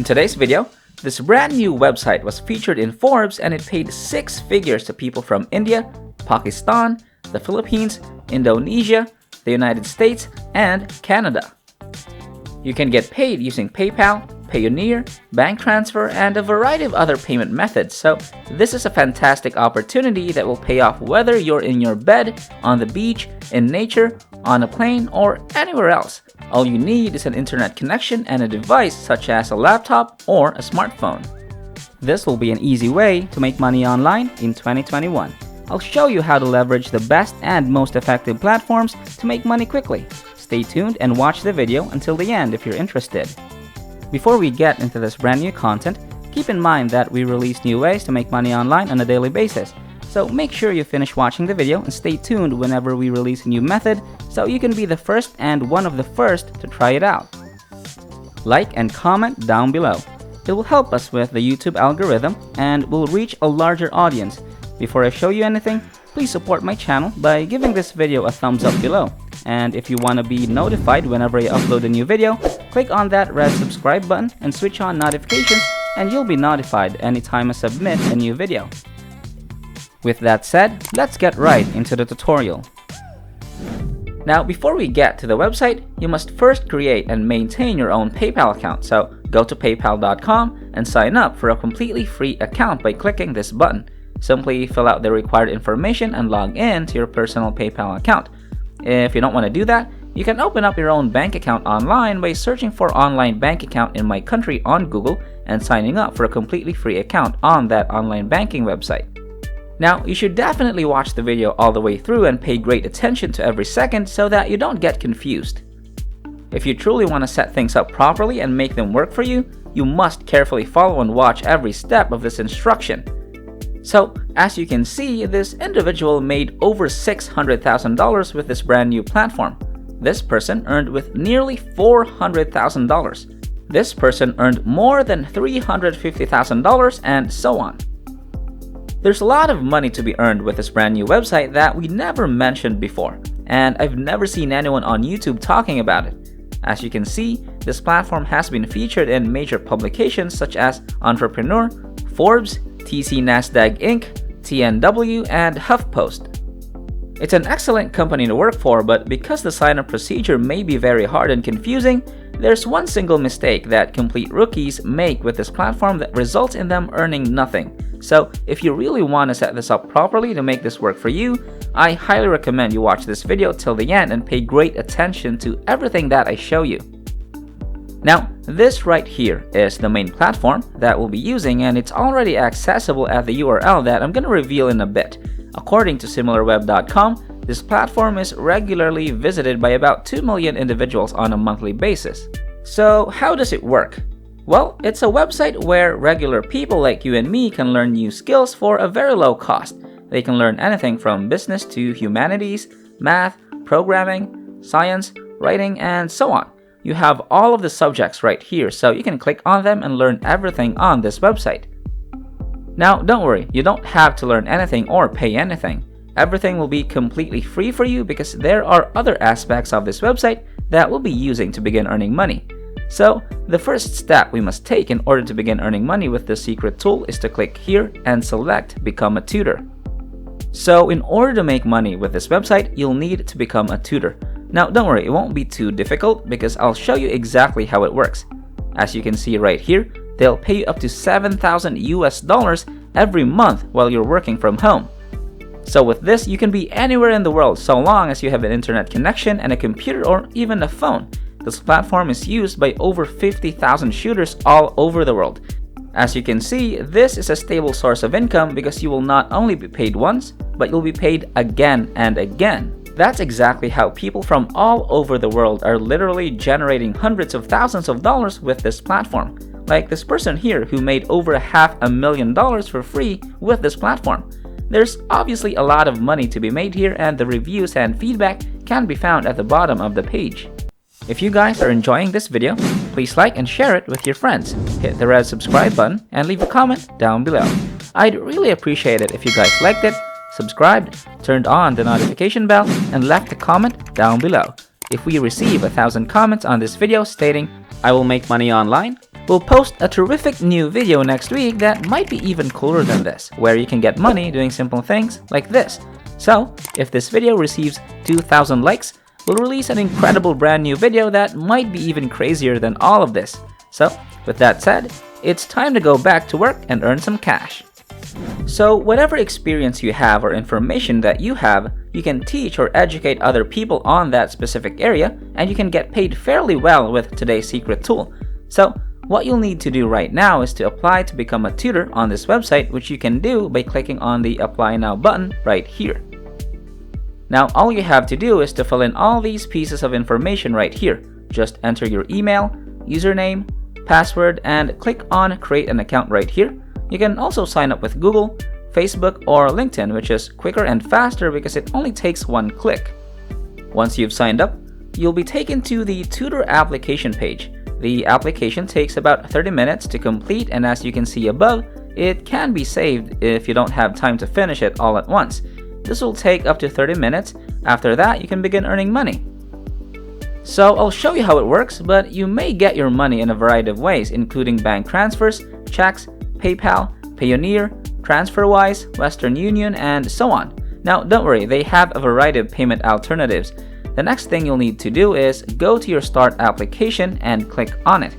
In today's video, this brand new website was featured in Forbes and it paid 6 figures to people from India, Pakistan, the Philippines, Indonesia, the United States, and Canada. You can get paid using PayPal, Payoneer, bank transfer, and a variety of other payment methods, so this is a fantastic opportunity that will pay off whether you're in your bed, on the beach, in nature, on a plane, or anywhere else. All you need is an internet connection and a device such as a laptop or a smartphone. This will be an easy way to make money online in 2021. I'll show you how to leverage the best and most effective platforms to make money quickly. Stay tuned and watch the video until the end if you're interested. Before we get into this brand new content, keep in mind that we release new ways to make money online on a daily basis. So make sure you finish watching the video and stay tuned whenever we release a new method so you can be the first and one of the first to try it out. Like and comment down below. It will help us with the YouTube algorithm and will reach a larger audience. Before I show you anything, please support my channel by giving this video a thumbs up below. And if you want to be notified whenever I upload a new video, click on that red subscribe button and switch on notifications and you'll be notified anytime I submit a new video. With that said, let's get right into the tutorial. Now, before we get to the website, you must first create and maintain your own PayPal account. So go to paypal.com and sign up for a completely free account by clicking this button. Simply fill out the required information and log in to your personal PayPal account. If you don't want to do that, you can open up your own bank account online by searching for online bank account in my country on Google and signing up for a completely free account on that online banking website. Now, you should definitely watch the video all the way through and pay great attention to every second so that you don't get confused. If you truly want to set things up properly and make them work for you, you must carefully follow and watch every step of this instruction. So, as you can see, this individual made over $600,000 with this brand new platform. This person earned with nearly $400,000. This person earned more than $350,000 and so on. There's a lot of money to be earned with this brand new website that we never mentioned before, and I've never seen anyone on YouTube talking about it. As you can see, this platform has been featured in major publications such as Entrepreneur, Forbes, TC Nasdaq Inc., TNW, and HuffPost. It's an excellent company to work for, but because the sign-up procedure may be very hard and confusing, there's one single mistake that complete rookies make with this platform that results in them earning nothing. So if you really want to set this up properly to make this work for you, I highly recommend you watch this video till the end and pay great attention to everything that I show you. Now, this right here is the main platform that we'll be using, and it's already accessible at the URL that I'm going to reveal in a bit. According to similarweb.com, this platform is regularly visited by about 2 million individuals on a monthly basis. So how does it work? Well, it's a website where regular people like you and me can learn new skills for a very low cost. They can learn anything from business to humanities, math, programming, science, writing, and so on. You have all of the subjects right here, so you can click on them and learn everything on this website. Now, don't worry, you don't have to learn anything or pay anything. Everything will be completely free for you because there are other aspects of this website that we'll be using to begin earning money. So, the first step we must take in order to begin earning money with this secret tool is to click here and select Become a Tutor. So, in order to make money with this website, you'll need to become a tutor. Now, don't worry, it won't be too difficult because I'll show you exactly how it works. As you can see right here, they'll pay you up to $7,000 every month while you're working from home. So with this, you can be anywhere in the world so long as you have an internet connection and a computer or even a phone. This platform is used by over 50,000 shooters all over the world. As you can see, this is a stable source of income because you will not only be paid once, but you'll be paid again and again. That's exactly how people from all over the world are literally generating hundreds of thousands of dollars with this platform. Like this person here who made over $500,000 for free with this platform. There's obviously a lot of money to be made here, and the reviews and feedback can be found at the bottom of the page. If you guys are enjoying this video, please like and share it with your friends. Hit the red subscribe button and leave a comment down below. I'd really appreciate it if you guys liked it, subscribed, turned on the notification bell, and left a comment down below. If we receive 1,000 comments on this video stating, "I will make money online," We'll post a terrific new video next week that might be even cooler than this, where you can get money doing simple things like this. So, if this video receives 2,000 likes, we'll release an incredible brand new video that might be even crazier than all of this. So, with that said, it's time to go back to work and earn some cash. So, whatever experience you have or information that you have, you can teach or educate other people on that specific area, and you can get paid fairly well with today's secret tool. So, what you'll need to do right now is to apply to become a tutor on this website, which you can do by clicking on the Apply Now button right here. Now, all you have to do is to fill in all these pieces of information right here. Just enter your email, username, password, and click on Create an Account right here. You can also sign up with Google, Facebook, or LinkedIn, which is quicker and faster because it only takes one click. Once you've signed up, you'll be taken to the tutor application page. The application takes about 30 minutes to complete, and as you can see above, it can be saved if you don't have time to finish it all at once. This will take up to 30 minutes. After that, you can begin earning money. So I'll show you how it works, but you may get your money in a variety of ways, including bank transfers, checks, PayPal, Payoneer, TransferWise, Western Union, and so on. Now, don't worry, they have a variety of payment alternatives. The next thing you'll need to do is go to your Start application and click on it.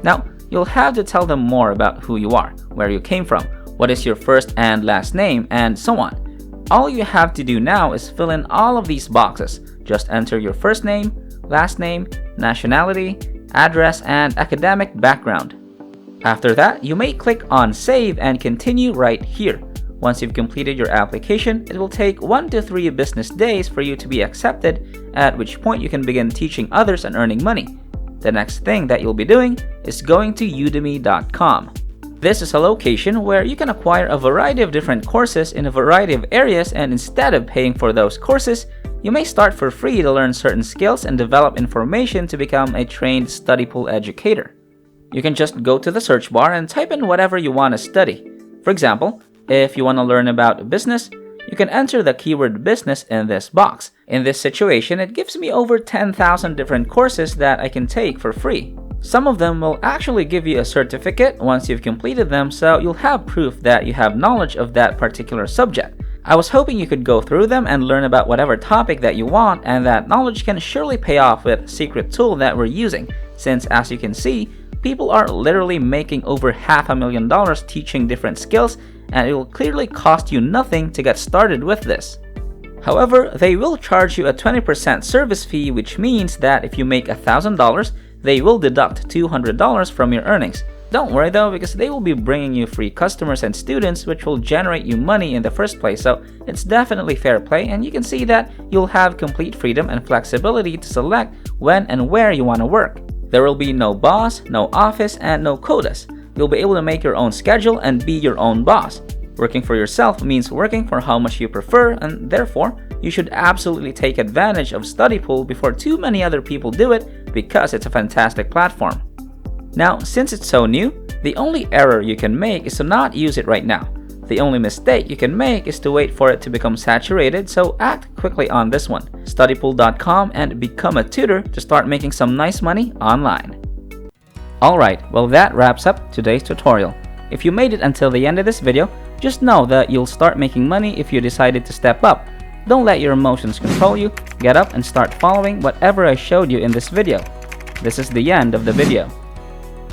Now, you'll have to tell them more about who you are, where you came from, what is your first and last name, and so on. All you have to do now is fill in all of these boxes. Just enter your first name, last name, nationality, address, and academic background. After that, you may click on Save and continue right here. Once you've completed your application, it will take 1 to 3 business days for you to be accepted, at which point you can begin teaching others and earning money. The next thing that you'll be doing is going to udemy.com. This is a location where you can acquire a variety of different courses in a variety of areas, and instead of paying for those courses, you may start for free to learn certain skills and develop information to become a trained study pool educator. You can just go to the search bar and type in whatever you want to study. For example, if you want to learn about business, you can enter the keyword business in this box. In this situation, it gives me over 10,000 different courses that I can take for free. Some of them will actually give you a certificate once you've completed them, so you'll have proof that you have knowledge of that particular subject. I was hoping you could go through them and learn about whatever topic that you want, and that knowledge can surely pay off with the secret tool that we're using, since as you can see, people are literally making over $500,000 teaching different skills, and it will clearly cost you nothing to get started with this. However, they will charge you a 20% service fee, which means that if you make $1,000, they will deduct $200 from your earnings. Don't worry though, because they will be bringing you free customers and students, which will generate you money in the first place, so it's definitely fair play, and you can see that you'll have complete freedom and flexibility to select when and where you want to work. There will be no boss, no office, and no quotas. You'll be able to make your own schedule and be your own boss. Working for yourself means working for how much you prefer, and therefore, you should absolutely take advantage of Study Pool before too many other people do it, because it's a fantastic platform. Now, since it's so new, the only error you can make is to not use it right now. The only mistake you can make is to wait for it to become saturated, so act quickly on this one. Studypool.com and become a tutor to start making some nice money online. Alright, well that wraps up today's tutorial. If you made it until the end of this video, just know that you'll start making money if you decided to step up. Don't let your emotions control you. Get up and start following whatever I showed you in this video. This is the end of the video.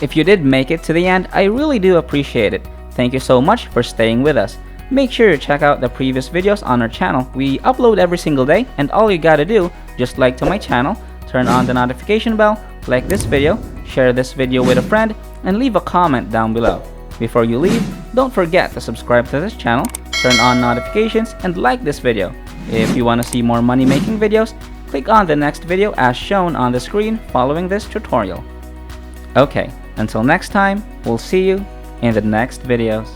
If you did make it to the end, I really do appreciate it. Thank you so much for staying with us. Make sure to check out the previous videos on our channel. We upload every single day, and all you gotta do, just like to my channel, turn on the notification bell, like this video, share this video with a friend, and leave a comment down below. Before you leave, don't forget to subscribe to this channel, turn on notifications, and like this video. If you want to see more money-making videos, click on the next video as shown on the screen following this tutorial. Okay, until next time, we'll see you in the next videos.